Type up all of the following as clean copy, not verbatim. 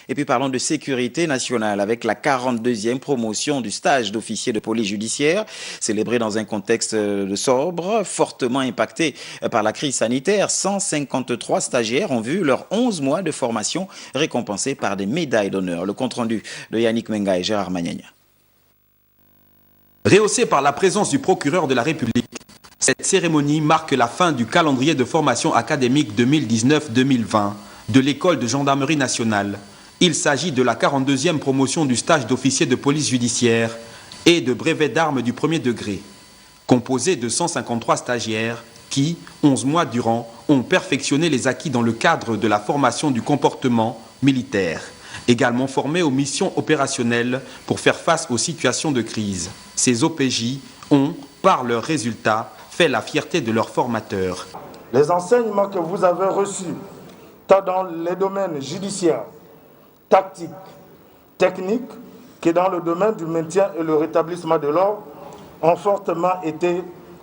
Et puis parlons de sécurité nationale avec la 42e promotion du stage d'officier de police judiciaire, célébrée dans un contexte de sobre, fortement impacté par la crise sanitaire. 153 stagiaires ont vu leurs 11 mois de formation récompensés par des médailles d'honneur. Le compte-rendu de Yannick Menga et Gérard Magnagna. Rehaussée par la présence du procureur de la République, cette cérémonie marque la fin du calendrier de formation académique 2019-2020 de l'école de gendarmerie nationale. Il s'agit de la 42e promotion du stage d'officier de police judiciaire et de brevet d'armes du premier degré, composé de 153 stagiaires qui, 11 mois durant, ont perfectionné les acquis dans le cadre de la formation du comportement militaire, également formés aux missions opérationnelles pour faire face aux situations de crise. Ces OPJ ont, par leurs résultats, fait la fierté de leurs formateurs. Les enseignements que vous avez reçus, tant dans les domaines judiciaires, tactiques, techniques, que dans le domaine du maintien et le rétablissement de l'ordre, ont fortement été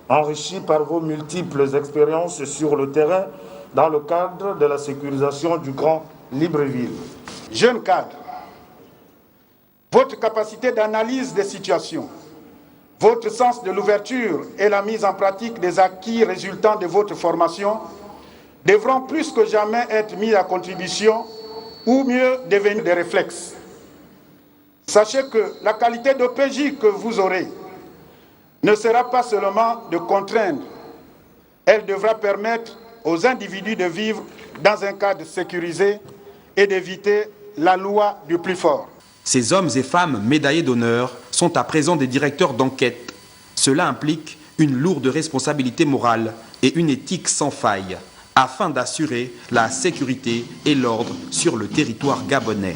enrichis par vos multiples expériences sur le terrain dans le cadre de la sécurisation du Grand Libreville. Jeunes cadres, votre capacité d'analyse des situations, votre sens de l'ouverture et la mise en pratique des acquis résultant de votre formation devront plus que jamais être mis à contribution ou mieux devenir des réflexes. Sachez que la qualité d'OPJ que vous aurez ne sera pas seulement de contraindre, elle devra permettre aux individus de vivre dans un cadre sécurisé et d'éviter la loi du plus fort. Ces hommes et femmes médaillés d'honneur sont à présent des directeurs d'enquête. Cela implique une lourde responsabilité morale et une éthique sans faille, afin d'assurer la sécurité et l'ordre sur le territoire gabonais.